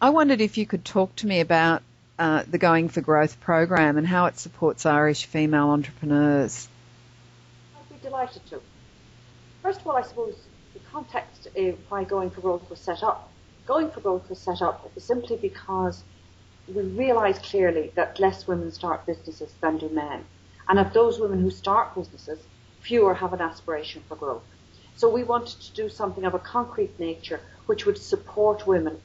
I wondered if you could talk to me about the Going for Growth program and how it supports Irish female entrepreneurs. I'd be delighted to. First of all, I suppose the context of why Going for Growth was set up. Going for Growth was set up simply because we realise clearly that less women start businesses than do men. And of those women who start businesses, fewer have an aspiration for growth. So we wanted to do something of a concrete nature which would support women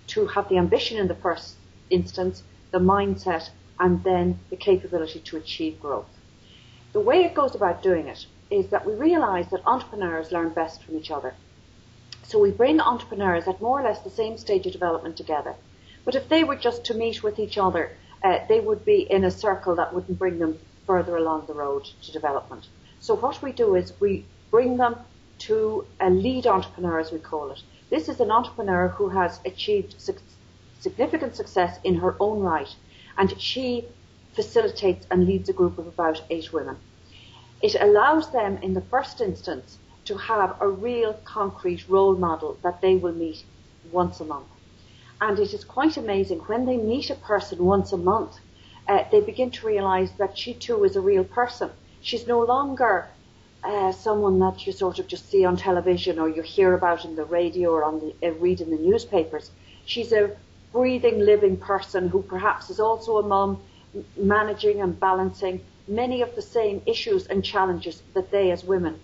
to have the ambition in the first instance, the mindset, and then the capability to achieve growth. The way it goes about doing it is that we realise that entrepreneurs learn best from each other. So we bring entrepreneurs at more or less the same stage of development together. But if they were just to meet with each other, they would be in a circle that wouldn't bring them further along the road to development. So what we do is we bring them to a lead entrepreneur, as we call it. This is an entrepreneur who has achieved significant success in her own right, and she facilitates and leads a group of about 8 women. It allows them in the first instance to have a real concrete role model that they will meet once a month. And it is quite amazing when they meet a person once a month, they begin to realise that she too is a real person. She's no longer someone that you sort of just see on television or you hear about in the radio or read in the newspapers. She's a breathing, living person who perhaps is also a mum, managing and balancing many of the same issues and challenges that they as women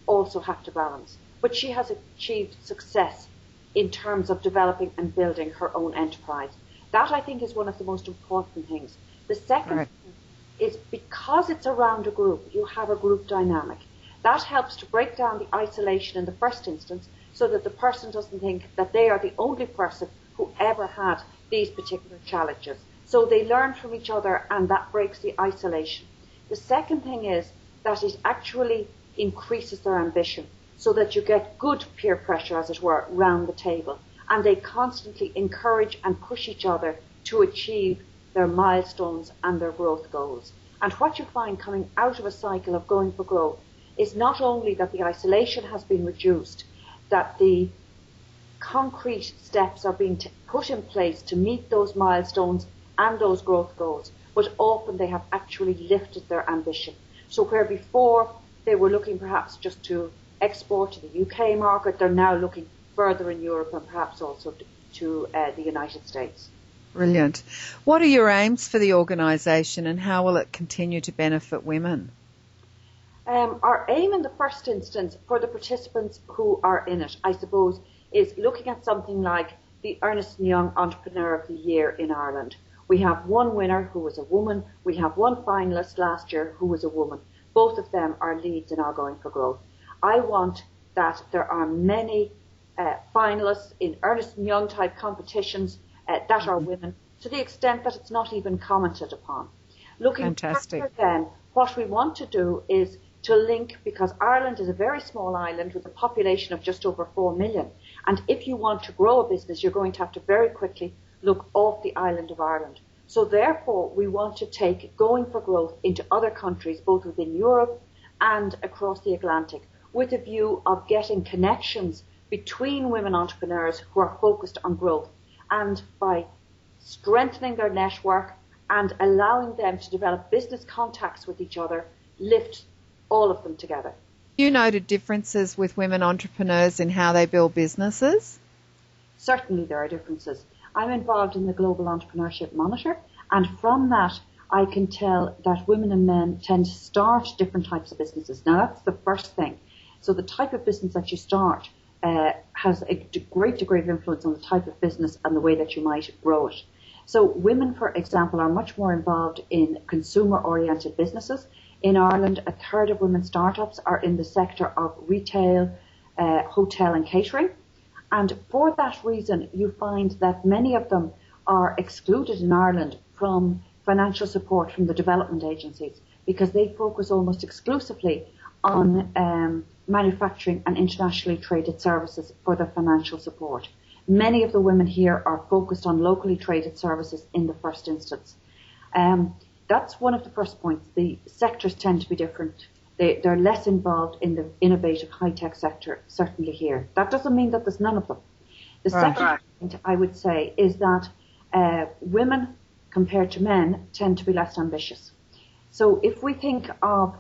also have to balance. But she has achieved success in terms of developing and building her own enterprise. That, I think, is one of the most important things. The second thing is because it's around a group, you have a group dynamic. That helps to break down the isolation in the first instance so that the person doesn't think that they are the only person who ever had these particular challenges. So they learn from each other and that breaks the isolation. The second thing is that it actually increases their ambition so that you get good peer pressure, as it were, round the table. And they constantly encourage and push each other to achieve their milestones and their growth goals. And what you find coming out of a cycle of Going for Growth is not only that the isolation has been reduced, that the concrete steps are being put in place to meet those milestones and those growth goals, but often they have actually lifted their ambition. So where before they were looking perhaps just to export to the UK market, they're now looking further in Europe and perhaps also to the United States. Brilliant. What are your aims for the organisation and how will it continue to benefit women? Our aim in the first instance for the participants who are in it, I suppose, is looking at something like the Ernst & Young Entrepreneur of the Year in Ireland. We have one winner who was a woman. We have one finalist last year who was a woman. Both of them are leads in our Going for Growth. I want that there are many finalists in Ernst & Young type competitions that are women, to the extent that it's not even commented upon. Looking further then, what we want to do is to link, because Ireland is a very small island with a population of just over 4 million. And if you want to grow a business, you're going to have to very quickly look off the island of Ireland. So therefore, we want to take Going for Growth into other countries, both within Europe and across the Atlantic, with a view of getting connections between women entrepreneurs who are focused on growth, and by strengthening their network and allowing them to develop business contacts with each other, lift all of them together. You noted differences with women entrepreneurs in how they build businesses? Certainly there are differences. I'm involved in the Global Entrepreneurship Monitor, and from that I can tell that women and men tend to start different types of businesses. Now that's the first thing. So the type of business that you start has a great degree of influence on the type of business and the way that you might grow it. So women, for example, are much more involved in consumer-oriented businesses. In Ireland, a third of women startups are in the sector of retail, hotel and catering. And for that reason, you find that many of them are excluded in Ireland from financial support from the development agencies because they focus almost exclusively on manufacturing and internationally traded services for their financial support. Many of the women here are focused on locally traded services in the first instance. That's one of the first points. The sectors tend to be different. They're less involved in the innovative high-tech sector, certainly here. That doesn't mean that there's none of them. The second point I would say is that women compared to men tend to be less ambitious. So if we think of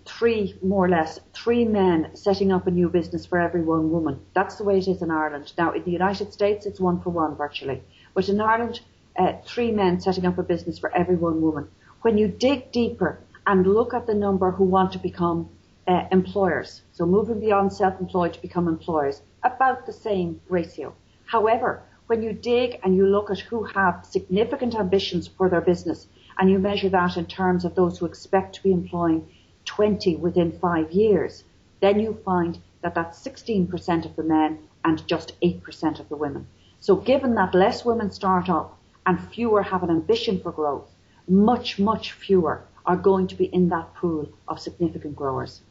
three men setting up a new business for every one woman, that's the way it is in Ireland. Now, in the United States, it's 1 for 1 virtually. But in Ireland, 3 men setting up a business for every one woman. When you dig deeper and look at the number who want to become employers, so moving beyond self-employed to become employers, about the same ratio. However, when you dig and you look at who have significant ambitions for their business, and you measure that in terms of those who expect to be employing 20 within 5 years, then you find that that's 16% of the men and just 8% of the women. So given that less women start up and fewer have an ambition for growth, much, much fewer are going to be in that pool of significant growers.